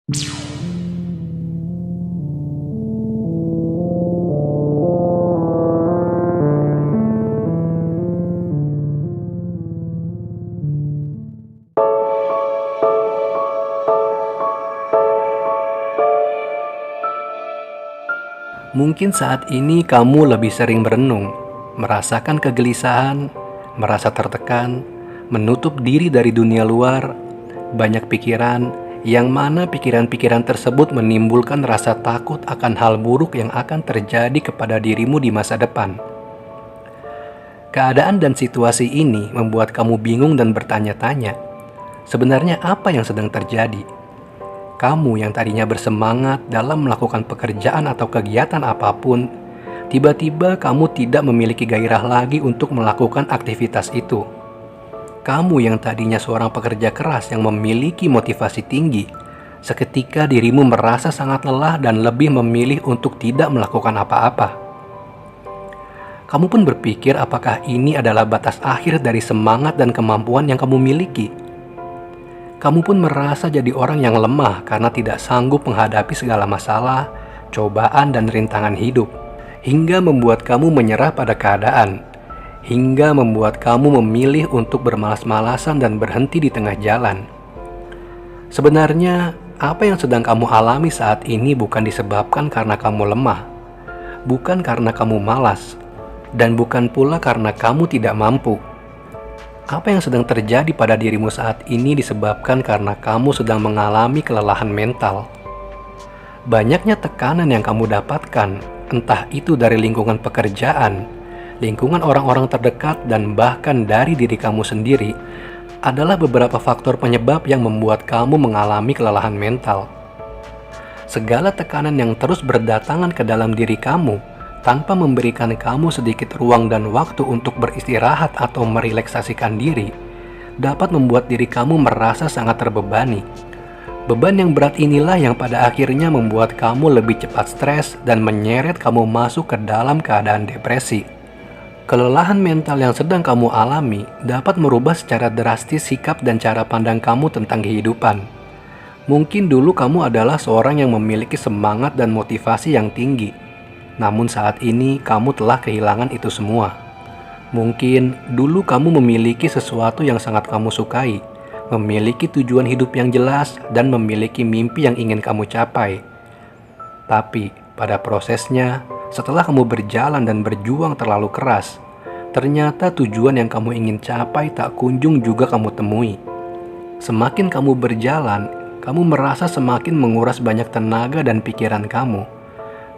Mungkin saat ini kamu lebih sering berenung, merasakan kegelisahan, merasa tertekan, menutup diri dari dunia luar, banyak pikiran, yang mana pikiran-pikiran tersebut menimbulkan rasa takut akan hal buruk yang akan terjadi kepada dirimu di masa depan. Keadaan dan situasi ini membuat kamu bingung dan bertanya-tanya, sebenarnya apa yang sedang terjadi? Kamu yang tadinya bersemangat dalam melakukan pekerjaan atau kegiatan apapun, tiba-tiba kamu tidak memiliki gairah lagi untuk melakukan aktivitas itu. Kamu yang tadinya seorang pekerja keras yang memiliki motivasi tinggi, seketika dirimu merasa sangat lelah dan lebih memilih untuk tidak melakukan apa-apa. Kamu pun berpikir apakah ini adalah batas akhir dari semangat dan kemampuan yang kamu miliki. Kamu pun merasa jadi orang yang lemah karena tidak sanggup menghadapi segala masalah, cobaan, dan rintangan hidup, hingga membuat kamu menyerah pada keadaan, hingga membuat kamu memilih untuk bermalas-malasan dan berhenti di tengah jalan. Sebenarnya, apa yang sedang kamu alami saat ini bukan disebabkan karena kamu lemah, bukan karena kamu malas, dan bukan pula karena kamu tidak mampu. Apa yang sedang terjadi pada dirimu saat ini disebabkan karena kamu sedang mengalami kelelahan mental. Banyaknya tekanan yang kamu dapatkan, entah itu dari lingkungan pekerjaan, lingkungan orang-orang terdekat, dan bahkan dari diri kamu sendiri, adalah beberapa faktor penyebab yang membuat kamu mengalami kelelahan mental. Segala tekanan yang terus berdatangan ke dalam diri kamu, tanpa memberikan kamu sedikit ruang dan waktu untuk beristirahat atau merelaksasikan diri, dapat membuat diri kamu merasa sangat terbebani. Beban yang berat inilah yang pada akhirnya membuat kamu lebih cepat stres dan menyeret kamu masuk ke dalam keadaan depresi. Kelelahan mental yang sedang kamu alami dapat merubah secara drastis sikap dan cara pandang kamu tentang kehidupan. Mungkin dulu kamu adalah seorang yang memiliki semangat dan motivasi yang tinggi. Namun saat ini kamu telah kehilangan itu semua. Mungkin dulu kamu memiliki sesuatu yang sangat kamu sukai, memiliki tujuan hidup yang jelas, dan memiliki mimpi yang ingin kamu capai. Tapi pada prosesnya, setelah kamu berjalan dan berjuang terlalu keras, ternyata tujuan yang kamu ingin capai tak kunjung juga kamu temui. Semakin kamu berjalan, kamu merasa semakin menguras banyak tenaga dan pikiran kamu.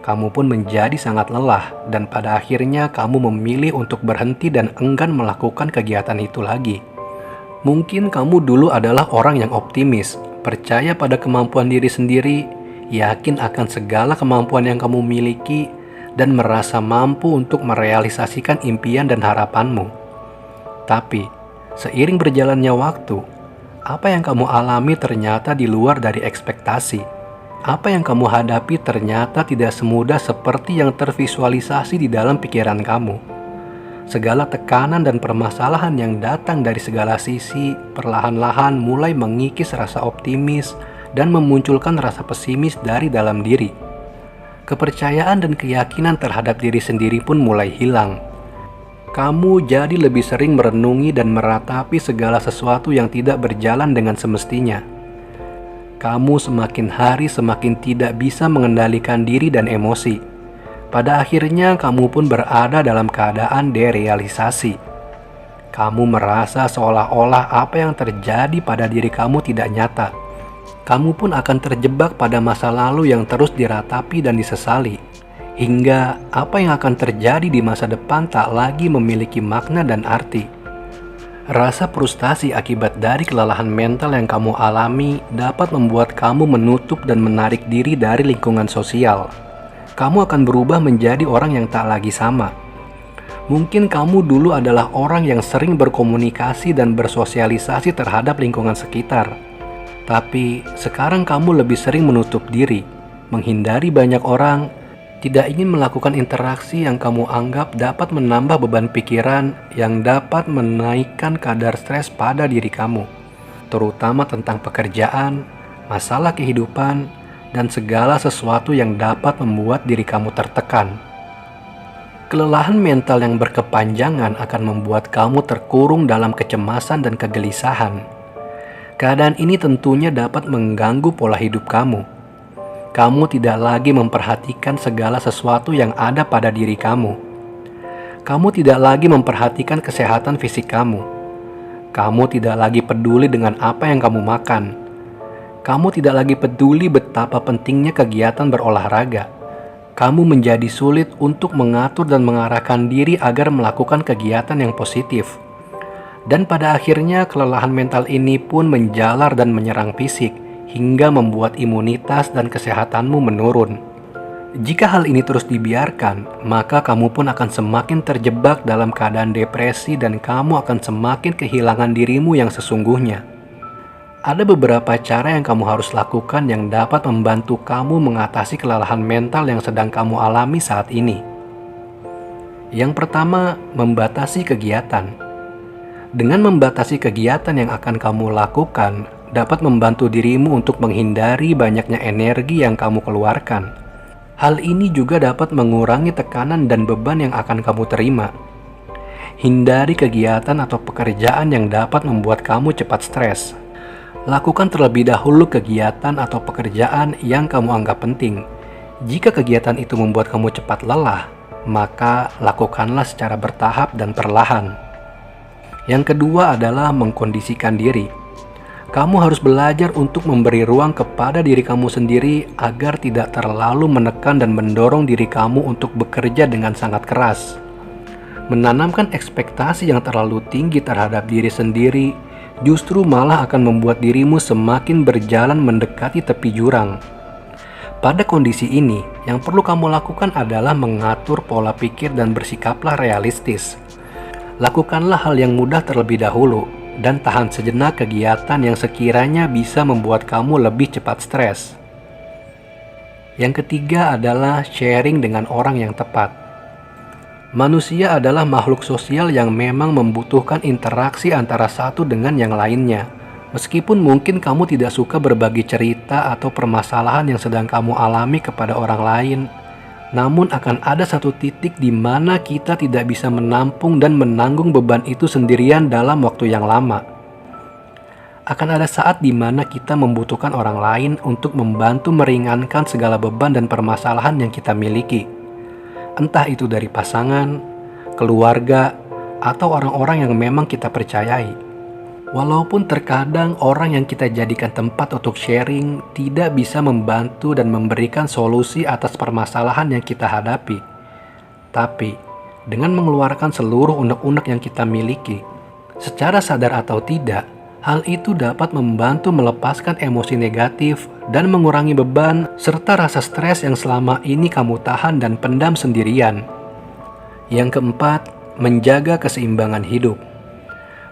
Kamu pun menjadi sangat lelah dan pada akhirnya kamu memilih untuk berhenti dan enggan melakukan kegiatan itu lagi. Mungkin kamu dulu adalah orang yang optimis, percaya pada kemampuan diri sendiri, yakin akan segala kemampuan yang kamu miliki, dan merasa mampu untuk merealisasikan impian dan harapanmu. Tapi, seiring berjalannya waktu, apa yang kamu alami ternyata di luar dari ekspektasi. Apa yang kamu hadapi ternyata tidak semudah seperti yang tervisualisasi di dalam pikiran kamu. Segala tekanan dan permasalahan yang datang dari segala sisi perlahan-lahan mulai mengikis rasa optimis dan memunculkan rasa pesimis dari dalam diri. Kepercayaan dan keyakinan terhadap diri sendiri pun mulai hilang. Kamu jadi lebih sering merenungi dan meratapi segala sesuatu yang tidak berjalan dengan semestinya. Kamu semakin hari semakin tidak bisa mengendalikan diri dan emosi. Pada akhirnya kamu pun berada dalam keadaan derealisasi. Kamu merasa seolah-olah apa yang terjadi pada diri kamu tidak nyata. Kamu pun akan terjebak pada masa lalu yang terus diratapi dan disesali. Hingga apa yang akan terjadi di masa depan tak lagi memiliki makna dan arti. Rasa frustasi akibat dari kelelahan mental yang kamu alami dapat membuat kamu menutup dan menarik diri dari lingkungan sosial. Kamu akan berubah menjadi orang yang tak lagi sama. Mungkin kamu dulu adalah orang yang sering berkomunikasi dan bersosialisasi terhadap lingkungan sekitar. Tapi sekarang kamu lebih sering menutup diri, menghindari banyak orang, tidak ingin melakukan interaksi yang kamu anggap dapat menambah beban pikiran yang dapat menaikkan kadar stres pada diri kamu, terutama tentang pekerjaan, masalah kehidupan, dan segala sesuatu yang dapat membuat diri kamu tertekan. Kelelahan mental yang berkepanjangan akan membuat kamu terkurung dalam kecemasan dan kegelisahan. Keadaan ini tentunya dapat mengganggu pola hidup kamu. Kamu tidak lagi memperhatikan segala sesuatu yang ada pada diri kamu. Kamu tidak lagi memperhatikan kesehatan fisik kamu. Kamu tidak lagi peduli dengan apa yang kamu makan. Kamu tidak lagi peduli betapa pentingnya kegiatan berolahraga. Kamu menjadi sulit untuk mengatur dan mengarahkan diri agar melakukan kegiatan yang positif. Dan pada akhirnya kelelahan mental ini pun menjalar dan menyerang fisik hingga membuat imunitas dan kesehatanmu menurun. Jika hal ini terus dibiarkan, maka kamu pun akan semakin terjebak dalam keadaan depresi dan kamu akan semakin kehilangan dirimu yang sesungguhnya. Ada beberapa cara yang kamu harus lakukan yang dapat membantu kamu mengatasi kelelahan mental yang sedang kamu alami saat ini. Yang pertama, membatasi kegiatan. Dengan membatasi kegiatan yang akan kamu lakukan, dapat membantu dirimu untuk menghindari banyaknya energi yang kamu keluarkan. Hal ini juga dapat mengurangi tekanan dan beban yang akan kamu terima. Hindari kegiatan atau pekerjaan yang dapat membuat kamu cepat stres. Lakukan terlebih dahulu kegiatan atau pekerjaan yang kamu anggap penting. Jika kegiatan itu membuat kamu cepat lelah, maka lakukanlah secara bertahap dan perlahan. Yang kedua adalah mengkondisikan diri. Kamu harus belajar untuk memberi ruang kepada diri kamu sendiri agar tidak terlalu menekan dan mendorong diri kamu untuk bekerja dengan sangat keras. Menanamkan ekspektasi yang terlalu tinggi terhadap diri sendiri justru malah akan membuat dirimu semakin berjalan mendekati tepi jurang. Pada kondisi ini, yang perlu kamu lakukan adalah mengatur pola pikir dan bersikaplah realistis. Lakukanlah hal yang mudah terlebih dahulu, dan tahan sejenak kegiatan yang sekiranya bisa membuat kamu lebih cepat stres. Yang ketiga adalah sharing dengan orang yang tepat. Manusia adalah makhluk sosial yang memang membutuhkan interaksi antara satu dengan yang lainnya. Meskipun mungkin kamu tidak suka berbagi cerita atau permasalahan yang sedang kamu alami kepada orang lain, namun akan ada satu titik di mana kita tidak bisa menampung dan menanggung beban itu sendirian dalam waktu yang lama. Akan ada saat di mana kita membutuhkan orang lain untuk membantu meringankan segala beban dan permasalahan yang kita miliki. Entah itu dari pasangan, keluarga, atau orang-orang yang memang kita percayai. Walaupun terkadang orang yang kita jadikan tempat untuk sharing tidak bisa membantu dan memberikan solusi atas permasalahan yang kita hadapi. Tapi, dengan mengeluarkan seluruh unek-unek yang kita miliki, secara sadar atau tidak, hal itu dapat membantu melepaskan emosi negatif dan mengurangi beban serta rasa stres yang selama ini kamu tahan dan pendam sendirian. Yang keempat, menjaga keseimbangan hidup.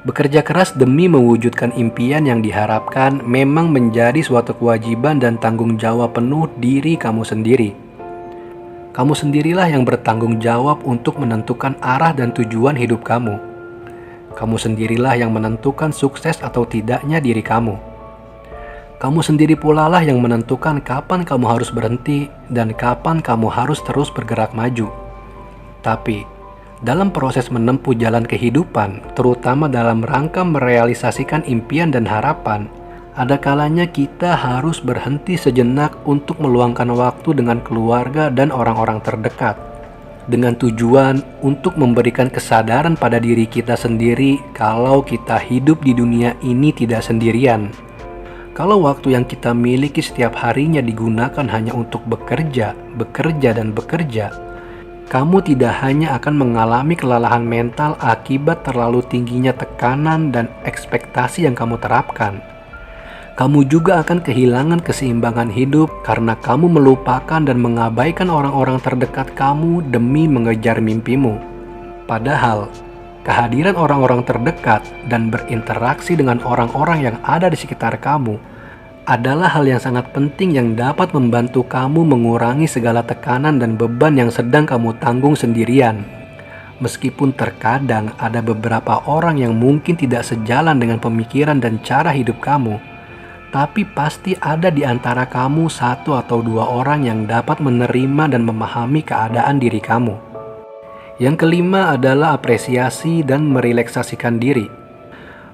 Bekerja keras demi mewujudkan impian yang diharapkan memang menjadi suatu kewajiban dan tanggung jawab penuh diri kamu sendiri. Kamu sendirilah yang bertanggung jawab untuk menentukan arah dan tujuan hidup kamu. Kamu sendirilah yang menentukan sukses atau tidaknya diri kamu. Kamu sendiri pula lah yang menentukan kapan kamu harus berhenti dan kapan kamu harus terus bergerak maju. Tapi, dalam proses menempuh jalan kehidupan, terutama dalam rangka merealisasikan impian dan harapan, ada kalanya kita harus berhenti sejenak untuk meluangkan waktu dengan keluarga dan orang-orang terdekat. Dengan tujuan untuk memberikan kesadaran pada diri kita sendiri kalau kita hidup di dunia ini tidak sendirian. Kalau waktu yang kita miliki setiap harinya digunakan hanya untuk bekerja, dan bekerja, kamu tidak hanya akan mengalami kelelahan mental akibat terlalu tingginya tekanan dan ekspektasi yang kamu terapkan. Kamu juga akan kehilangan keseimbangan hidup karena kamu melupakan dan mengabaikan orang-orang terdekat kamu demi mengejar mimpimu. Padahal, kehadiran orang-orang terdekat dan berinteraksi dengan orang-orang yang ada di sekitar kamu adalah hal yang sangat penting yang dapat membantu kamu mengurangi segala tekanan dan beban yang sedang kamu tanggung sendirian. Meskipun terkadang ada beberapa orang yang mungkin tidak sejalan dengan pemikiran dan cara hidup kamu, tapi pasti ada di antara kamu satu atau dua orang yang dapat menerima dan memahami keadaan diri kamu. Yang kelima adalah apresiasi dan merelaksasikan diri.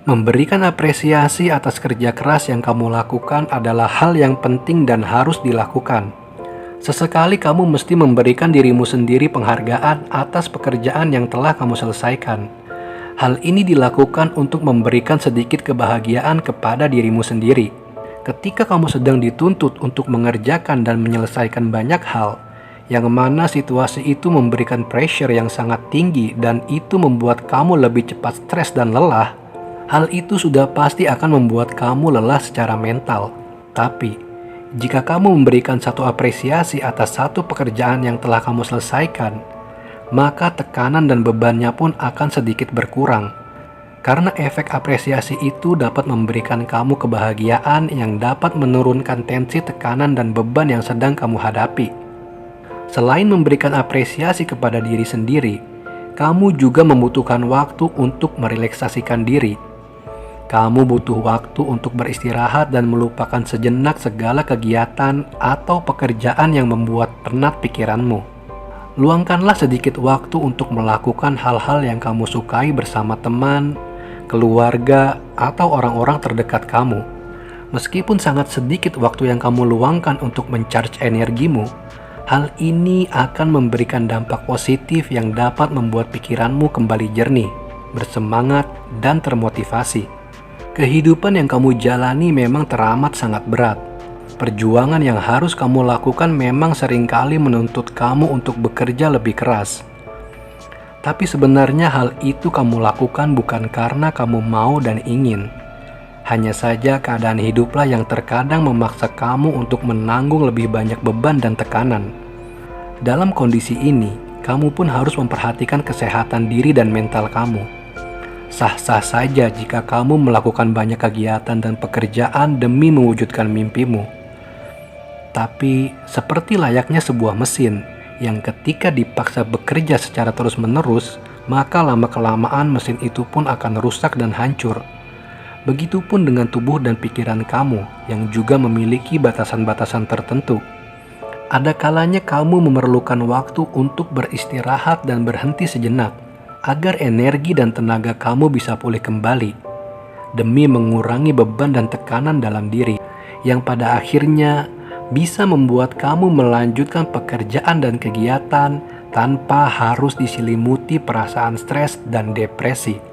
Memberikan apresiasi atas kerja keras yang kamu lakukan adalah hal yang penting dan harus dilakukan. Sesekali kamu mesti memberikan dirimu sendiri penghargaan atas pekerjaan yang telah kamu selesaikan. Hal ini dilakukan untuk memberikan sedikit kebahagiaan kepada dirimu sendiri. Ketika kamu sedang dituntut untuk mengerjakan dan menyelesaikan banyak hal, yang mana situasi itu memberikan pressure yang sangat tinggi dan itu membuat kamu lebih cepat stres dan lelah, hal itu sudah pasti akan membuat kamu lelah secara mental. Tapi, jika kamu memberikan satu apresiasi atas satu pekerjaan yang telah kamu selesaikan, maka tekanan dan bebannya pun akan sedikit berkurang. Karena efek apresiasi itu dapat memberikan kamu kebahagiaan yang dapat menurunkan tensi tekanan dan beban yang sedang kamu hadapi. Selain memberikan apresiasi kepada diri sendiri, kamu juga membutuhkan waktu untuk merelaksasikan diri. Kamu butuh waktu untuk beristirahat dan melupakan sejenak segala kegiatan atau pekerjaan yang membuat penat pikiranmu. Luangkanlah sedikit waktu untuk melakukan hal-hal yang kamu sukai bersama teman, keluarga, atau orang-orang terdekat kamu. Meskipun sangat sedikit waktu yang kamu luangkan untuk mencharge energimu, hal ini akan memberikan dampak positif yang dapat membuat pikiranmu kembali jernih, bersemangat, dan termotivasi. Kehidupan yang kamu jalani memang teramat sangat berat. Perjuangan yang harus kamu lakukan memang seringkali menuntut kamu untuk bekerja lebih keras. Tapi sebenarnya hal itu kamu lakukan bukan karena kamu mau dan ingin. Hanya saja keadaan hiduplah yang terkadang memaksa kamu untuk menanggung lebih banyak beban dan tekanan. Dalam kondisi ini, kamu pun harus memperhatikan kesehatan diri dan mental kamu. Sah-sah saja jika kamu melakukan banyak kegiatan dan pekerjaan demi mewujudkan mimpimu. Tapi, seperti layaknya sebuah mesin yang ketika dipaksa bekerja secara terus-menerus, maka lama-kelamaan mesin itu pun akan rusak dan hancur. Begitupun dengan tubuh dan pikiran kamu yang juga memiliki batasan-batasan tertentu. Ada kalanya kamu memerlukan waktu untuk beristirahat dan berhenti sejenak, agar energi dan tenaga kamu bisa pulih kembali, demi mengurangi beban dan tekanan dalam diri, yang pada akhirnya bisa membuat kamu melanjutkan pekerjaan dan kegiatan tanpa harus diselimuti perasaan stres dan depresi.